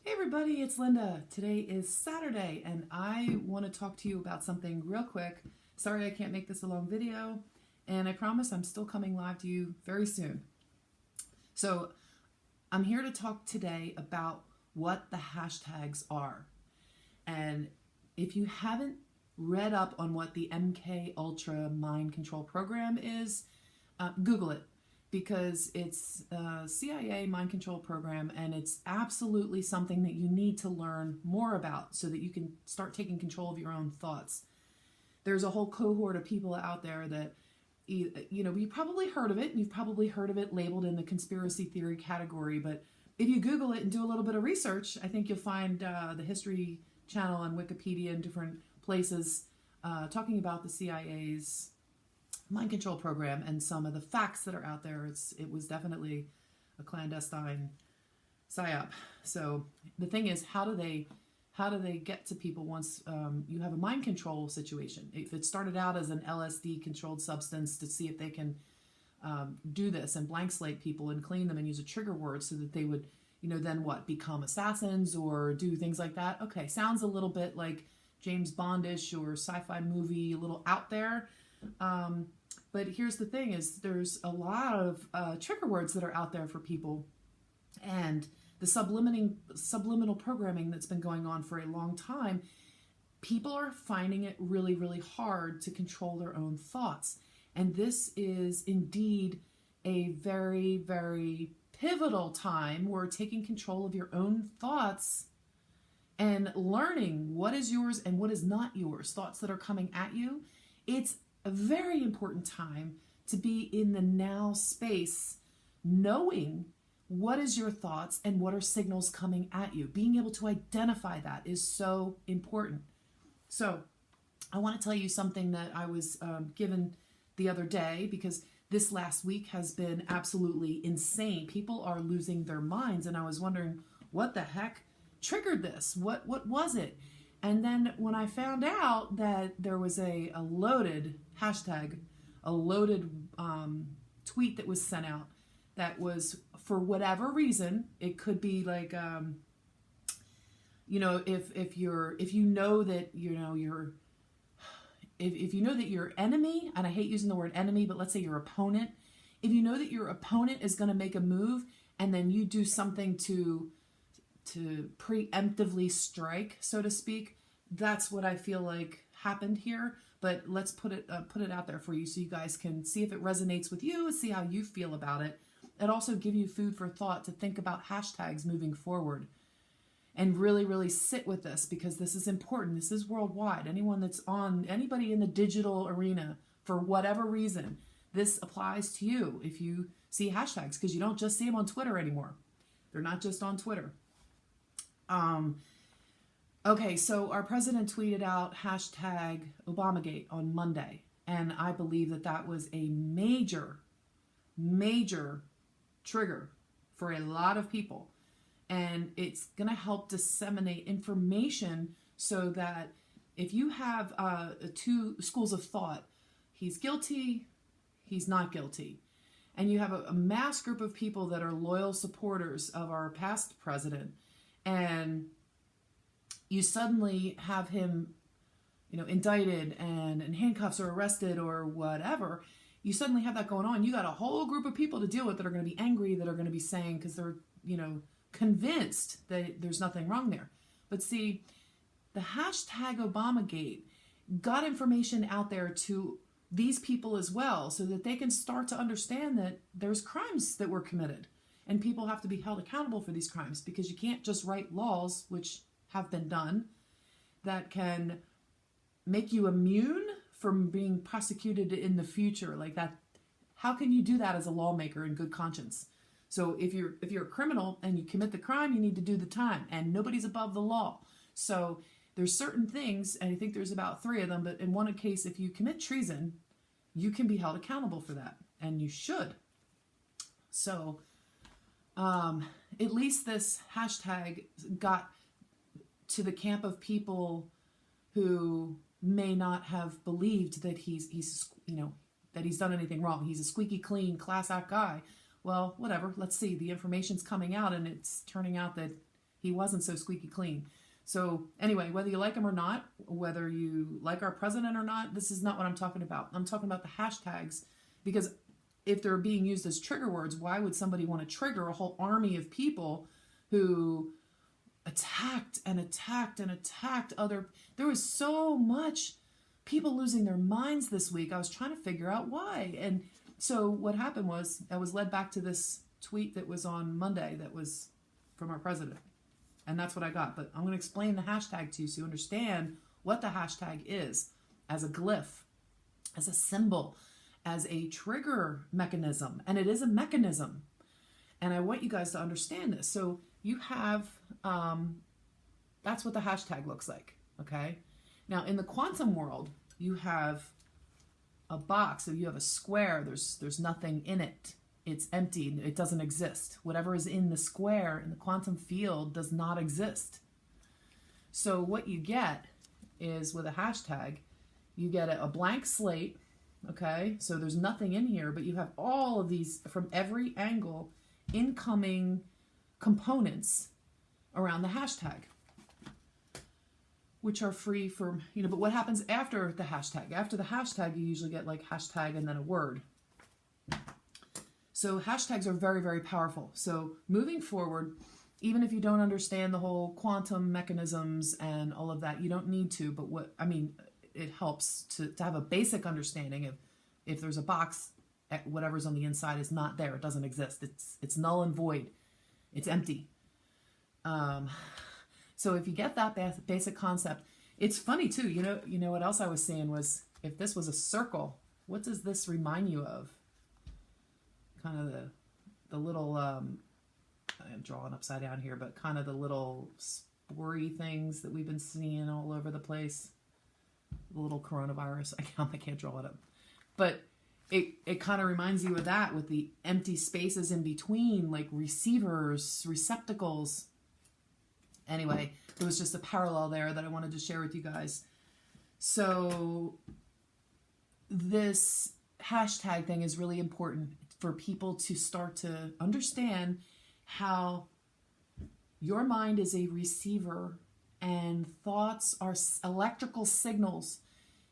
Hey everybody, it's Linda. Today is Saturday and I want to talk to you about something real quick. Sorry I can't make this a long video, and I promise I'm still coming live to you very soon. So I'm here to talk today about what the hashtags are. And if you haven't read up on what the mkultra mind control program is, Google it, because it's a CIA mind control program, and it's absolutely something that you need to learn more about so that you can start taking control of your own thoughts. There's a whole cohort of people out there that, you've probably heard of it, and you've probably heard of it labeled in the conspiracy theory category, but if you Google it and do a little bit of research, I think you'll find the History Channel and Wikipedia and different places talking about the CIA's mind control program and some of the facts that are out there. It was definitely a clandestine psyop. So the thing is, how do they get to people once you have a mind control situation? If it started out as an LSD controlled substance to see if they can do this and blank slate people and clean them and use a trigger word so that they would, then what, become assassins or do things like that? Okay, sounds a little bit like James Bondish or sci-fi movie, a little out there. But here's the thing is there's a lot of trigger words that are out there for people, and the subliminal programming that's been going on for a long time, people are finding it really, really hard to control their own thoughts. And this is indeed a very, very pivotal time where taking control of your own thoughts and learning what is yours and what is not yours, thoughts that are coming at you. It's a very important time to be in the now space, knowing what is your thoughts and what are signals coming at you. Being able to identify that is so important. So I want to tell you something that I was given the other day, because this last week has been absolutely insane. People are losing their minds, and I was wondering what the heck triggered this. What was it? And then when I found out that there was a loaded hashtag, a loaded tweet that was sent out that was, for whatever reason, it could be like, if you know that your enemy, and I hate using the word enemy, but let's say your opponent, if you know that your opponent is going to make a move and then you do something to preemptively strike, so to speak, that's what I feel like happened here. But let's put it out there for you so you guys can see if it resonates with you, see how you feel about it. It also give you food for thought to think about hashtags moving forward, and really, really sit with this, because this is important. This is worldwide. Anybody in the digital arena, for whatever reason, this applies to you if you see hashtags, because you don't just see them on Twitter anymore. They're not just on Twitter. Okay, so our president tweeted out hashtag Obamagate on Monday, and I believe that was a major, major trigger for a lot of people. And it's going to help disseminate information so that if you have two schools of thought, he's guilty, he's not guilty, and you have a mass group of people that are loyal supporters of our past president, and you suddenly have him, indicted and in handcuffs or arrested or whatever, you suddenly have that going on. You got a whole group of people to deal with that are going to be angry, that are going to be saying, because they're, convinced that there's nothing wrong there. But see, the hashtag Obamagate got information out there to these people as well, so that they can start to understand that there's crimes that were committed and people have to be held accountable for these crimes, because you can't just write laws, which have been done, that can make you immune from being prosecuted in the future like that. How can you do that as a lawmaker in good conscience? So if you're a criminal and you commit the crime, you need to do the time, and nobody's above the law. So there's certain things, and I think there's about 3 of them, but in one case, if you commit treason, you can be held accountable for that, and you should. So at least this hashtag got to the camp of people who may not have believed that he's done anything wrong. He's a squeaky clean class act guy. Well, whatever. Let's see. The information's coming out, and it's turning out that He wasn't so squeaky clean. So anyway, whether you like him or not, whether you like our president or not, this is not what I'm talking about. I'm talking about the hashtags, because if they're being used as trigger words, why would somebody want to trigger a whole army of people who attacked and attacked and attacked other? There was so much people losing their minds this week. I was trying to figure out why. And so what happened was I was led back to this tweet that was on Monday that was from our president. And that's what I got. But I'm going to explain the hashtag to you so you understand what the hashtag is as a glyph, as a symbol, as a trigger mechanism. And it is a mechanism. And I want you guys to understand this. So you have, that's what the hashtag looks like. Okay. Now in the quantum world, you have a box. So you have a square. There's nothing in it. It's empty. It doesn't exist. Whatever is in the square in the quantum field does not exist. So what you get is with a hashtag, you get a blank slate. Okay, so there's nothing in here, but you have all of these from every angle incoming components around the hashtag, which are free from, but what happens after the hashtag? After the hashtag, you usually get like hashtag and then a word. So hashtags are very, very powerful. So moving forward, even if you don't understand the whole quantum mechanisms and all of that, you don't need to, but it helps to have a basic understanding of if there's a box, whatever's on the inside is not there. It doesn't exist. It's null and void. It's empty. So if you get that basic concept, it's funny too. You know what else I was saying was, if this was a circle, what does this remind you of? Kind of the little, I'm drawing upside down here, but kind of the little spory things that we've been seeing all over the place. The little coronavirus. I can't draw it up. But it kind of reminds you of that, with the empty spaces in between, like receivers, receptacles. Anyway, there was just a parallel there that I wanted to share with you guys. So this hashtag thing is really important for people to start to understand how your mind is a receiver and thoughts are electrical signals.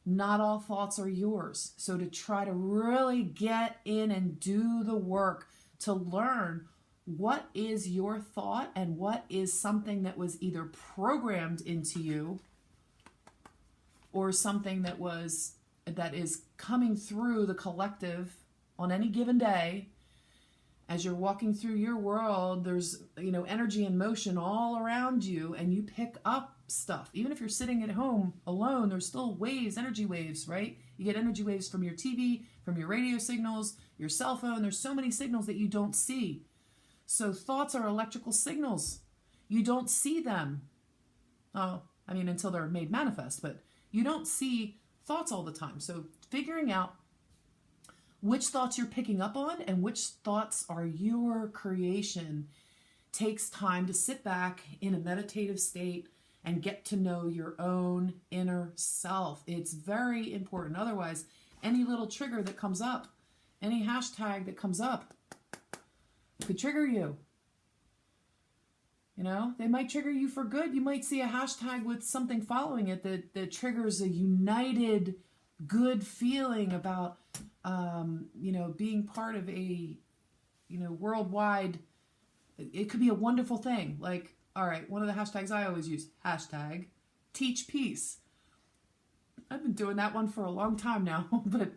Not all thoughts are yours. So to try to really get in and do the work to learn what is your thought and what is something that was either programmed into you or something that is coming through the collective on any given day. As you're walking through your world, there's energy and motion all around you, and you pick up stuff. Even if you're sitting at home alone, there's still waves, energy waves, right? You get energy waves from your TV, from your radio signals, your cell phone. There's so many signals that you don't see. So thoughts are electrical signals. You don't see them. Until they're made manifest, but you don't see thoughts all the time. So figuring out which thoughts you're picking up on and which thoughts are your creation takes time to sit back in a meditative state and get to know your own inner self. It's very important. Otherwise, any little trigger that comes up, any hashtag that comes up could trigger you. They might trigger you for good. You might see a hashtag with something following it that triggers a united good feeling about being part of a worldwide. It could be a wonderful thing. Like, all right, one of the hashtags I always use, hashtag teach peace. I've been doing that one for a long time now, but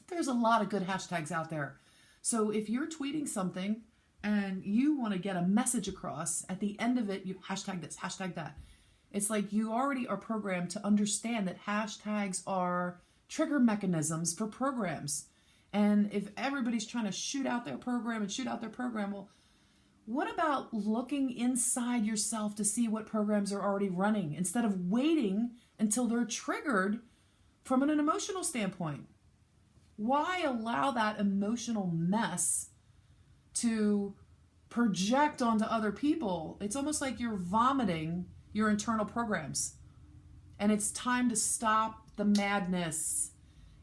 there's a lot of good hashtags out there. So if you're tweeting something and you want to get a message across, at the end of it, you hashtag this, hashtag that. It's like you already are programmed to understand that hashtags are trigger mechanisms for programs. And if everybody's trying to shoot out their program, well, what about looking inside yourself to see what programs are already running instead of waiting until they're triggered from an emotional standpoint? Why allow that emotional mess to project onto other people? It's almost like you're vomiting your internal programs. And it's time to stop the madness.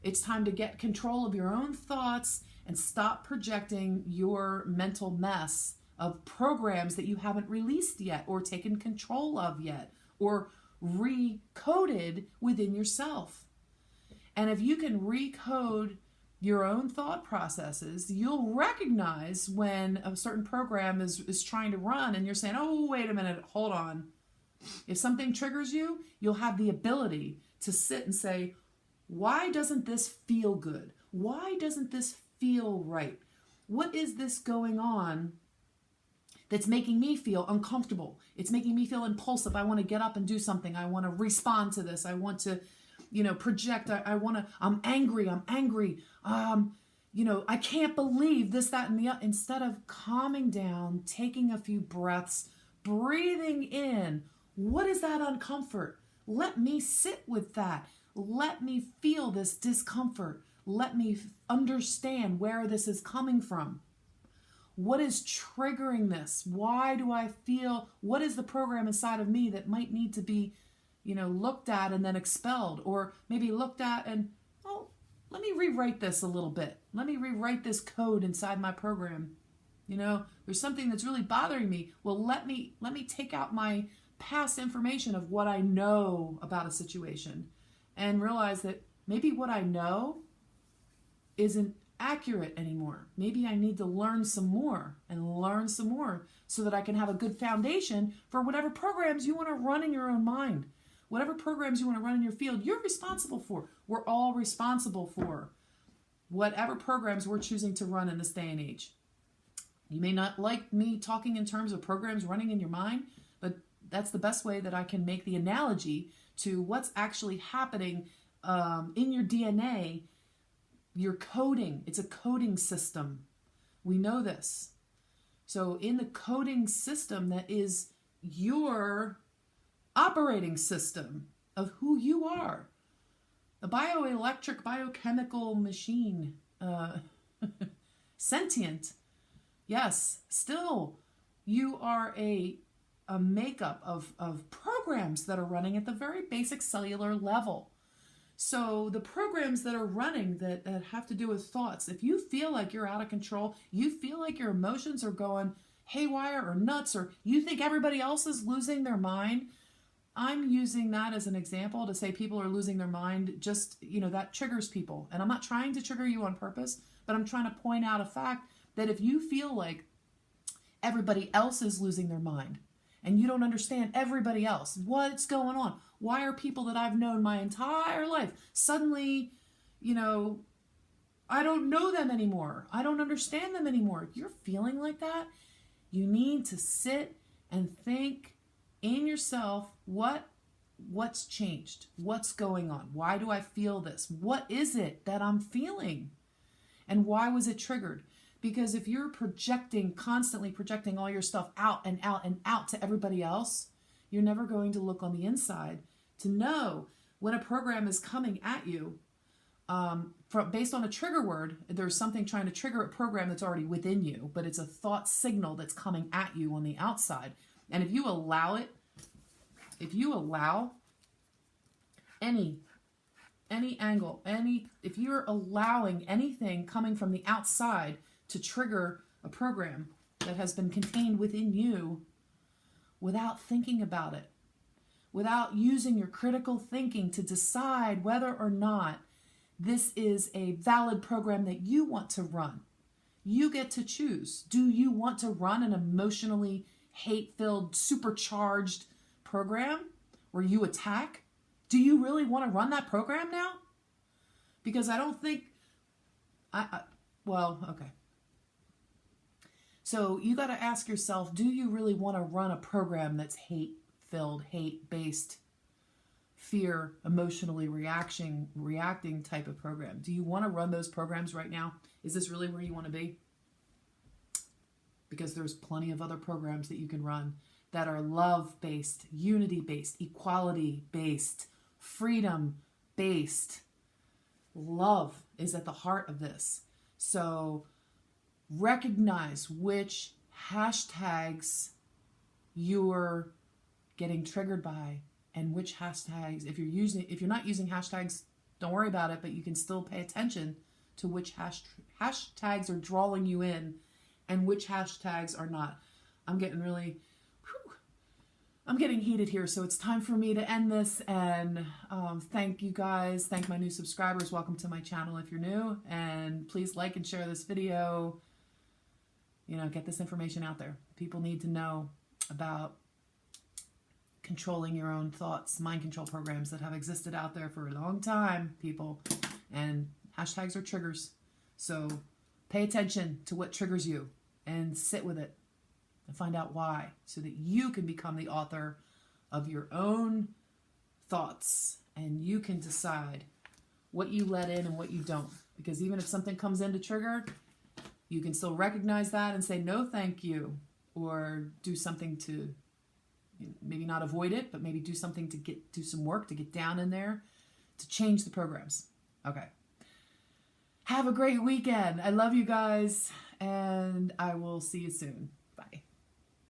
It's time to get control of your own thoughts and stop projecting your mental mess of programs that you haven't released yet or taken control of yet or recoded within yourself. And if you can recode your own thought processes, you'll recognize when a certain program is trying to run and you're saying, oh, wait a minute, hold on. If something triggers you, you'll have the ability to sit and say, why doesn't this feel good? Why doesn't this feel right? What is this going on that's making me feel uncomfortable? It's making me feel impulsive. I want to get up and do something. I want to respond to this. I want to, project. I'm angry. I can't believe this, that, and the other. Instead of calming down, taking a few breaths, breathing in, what is that uncomfort? Let me sit with that. Let me feel this discomfort. Let me understand where this is coming from. What is triggering this? Why do I feel, what is the program inside of me that might need to be, looked at and then expelled, or maybe looked at and, let me rewrite this a little bit. Let me rewrite this code inside my program. There's something that's really bothering me. Well, let me take out my past information of what I know about a situation and realize that maybe what I know isn't accurate anymore. Maybe I need to learn some more so that I can have a good foundation for whatever programs you want to run in your own mind. Whatever programs you want to run in your field, you're responsible for. We're all responsible for whatever programs we're choosing to run in this day and age. You may not like me talking in terms of programs running in your mind, but that's the best way that I can make the analogy to what's actually happening in your DNA. Your coding, it's a coding system. We know this. So in the coding system that is your operating system of who you are, the bioelectric, biochemical machine, sentient, yes, still you are a makeup of programs that are running at the very basic cellular level. So the programs that are running that have to do with thoughts, if you feel like you're out of control, you feel like your emotions are going haywire or nuts, or you think everybody else is losing their mind, I'm using that as an example to say people are losing their mind. Just, that triggers people. And I'm not trying to trigger you on purpose, but I'm trying to point out a fact that if you feel like everybody else is losing their mind and you don't understand everybody else, what's going on? Why are people that I've known my entire life suddenly, I don't know them anymore. I don't understand them anymore. If you're feeling like that, you need to sit and think in yourself, what's changed? What's going on? Why do I feel this? What is it that I'm feeling? And why was it triggered? Because if you're constantly projecting all your stuff out and out and out to everybody else, you're never going to look on the inside to know when a program is coming at you based on a trigger word. There's something trying to trigger a program that's already within you, but it's a thought signal that's coming at you on the outside. And if you allow it, if you allow any angle, if you're allowing anything coming from the outside to trigger a program that has been contained within you without thinking about it, without using your critical thinking to decide whether or not this is a valid program that you want to run. You get to choose. Do you want to run an emotionally hate-filled, supercharged program where you attack? Do you really want to run that program now? Because I don't think, okay. So you got to ask yourself, do you really want to run a program that's hate-filled, hate-based, fear, emotionally reacting type of program? Do you want to run those programs right now? Is this really where you want to be? Because there's plenty of other programs that you can run that are love-based, unity-based, equality-based, freedom-based. Love is at the heart of this. So recognize which hashtags you're getting triggered by and which hashtags, if you're not using hashtags, don't worry about it, but you can still pay attention to which hashtags are drawing you in and which hashtags are not. I'm getting really, I'm getting heated here, so it's time for me to end this. And thank you guys. Thank my new subscribers. Welcome to my channel if you're new. And please like and share this video. You know, get this information out there. People need to know about controlling your own thoughts, mind control programs that have existed out there for a long time, people. And hashtags are triggers. So pay attention to what triggers you and sit with it and find out why, so that you can become the author of your own thoughts and you can decide what you let in and what you don't. Because even if something comes in to trigger, you can still recognize that and say, no, thank you, or do something to maybe not avoid it, but maybe do something to do some work to get down in there to change the programs. Okay. Have a great weekend. I love you guys, and I will see you soon.